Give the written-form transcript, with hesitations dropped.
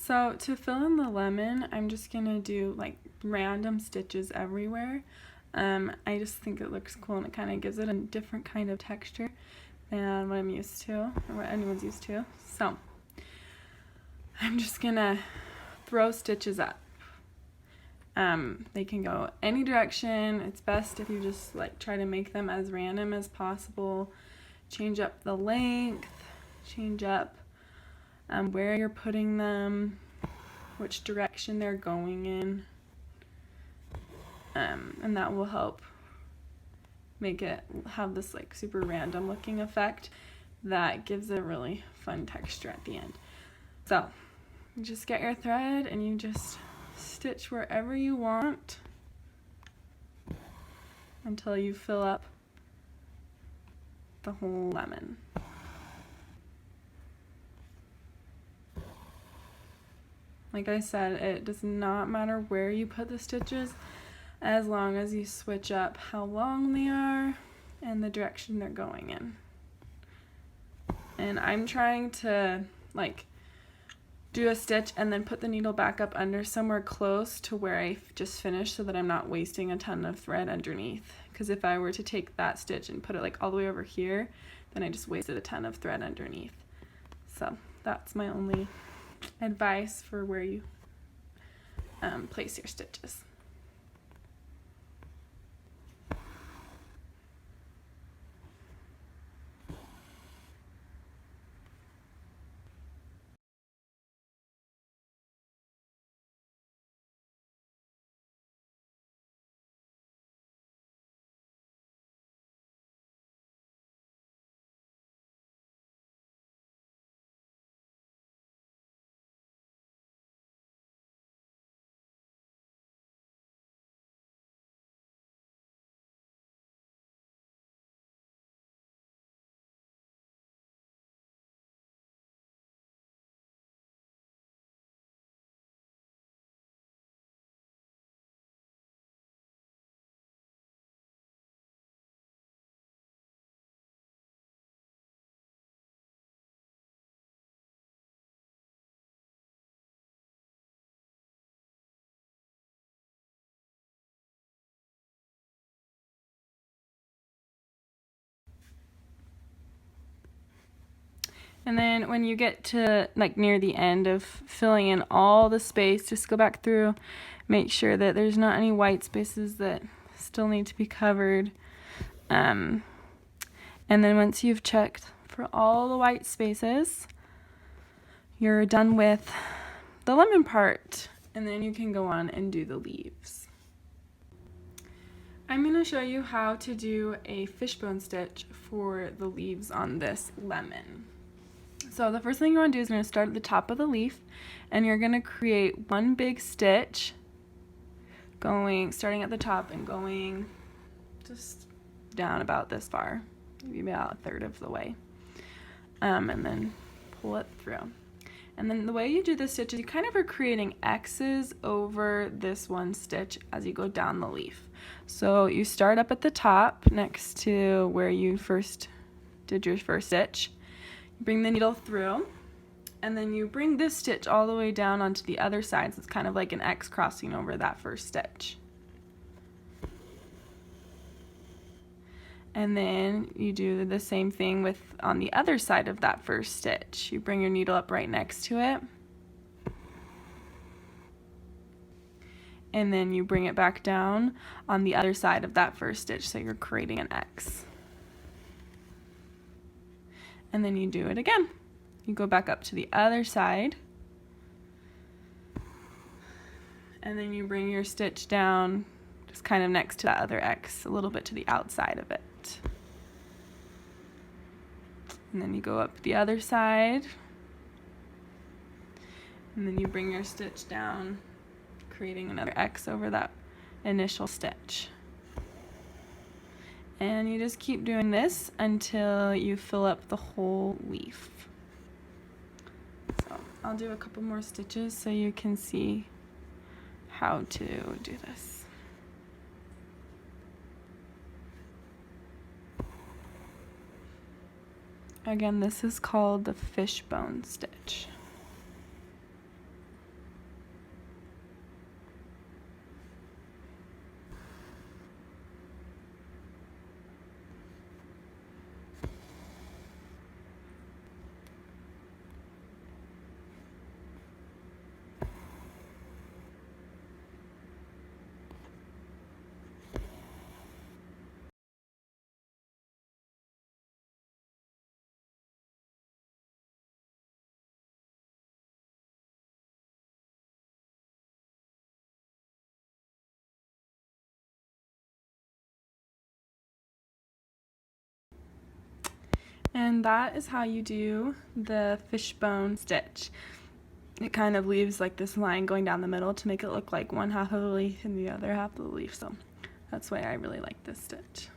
So to fill in the lemon, I'm just gonna do like random stitches everywhere. I just think it looks cool and it kind of gives it a different kind of texture than what I'm used to, or what anyone's used to. So I'm just gonna throw stitches up. They can go any direction. It's best if you just like try to make them as random as possible. Change up the length, change up where you're putting them, which direction they're going in, and that will help make it have this like super random looking effect that gives it a really fun texture at the end. So you just get your thread and you just stitch wherever you want until you fill up the whole lemon. Like I said, it does not matter where you put the stitches as long as you switch up how long they are and the direction they're going in. And I'm trying to like do a stitch and then put the needle back up under somewhere close to where I just finished so that I'm not wasting a ton of thread underneath. Because if I were to take that stitch and put it like all the way over here, then I just wasted a ton of thread underneath. So that's my only advice for where you place your stitches. And then when you get to like near the end of filling in all the space, just go back through, make sure that there's not any white spaces that still need to be covered. And then once you've checked for all the white spaces, you're done with the lemon part, and then you can go on and do the leaves. I'm going to show you how to do a fishbone stitch for the leaves on this lemon. So the first thing you want to do is you're going to start at the top of the leaf, and you're going to create one big stitch starting at the top and going just down about this far, maybe about a third of the way, and then pull it through. And then the way you do this stitch is you kind of are creating X's over this one stitch as you go down the leaf. So you start up at the top next to where you first did your first stitch. Bring the needle through, and then you bring this stitch all the way down onto the other side, so it's kind of like an X crossing over that first stitch. And then you do the same thing on the other side of that first stitch. You bring your needle up right next to it, and then you bring it back down on the other side of that first stitch, so you're creating an X. And then you do it again. You go back up to the other side, and then you bring your stitch down just kind of next to that other X, a little bit to the outside of it. And then you go up the other side, and then you bring your stitch down, creating another X over that initial stitch. And you just keep doing this until you fill up the whole leaf. So I'll do a couple more stitches so you can see how to do this. Again, this is called the fishbone stitch. And that is how you do the fishbone stitch. It kind of leaves like this line going down the middle to make it look like one half of the leaf and the other half of the leaf. So that's why I really like this stitch.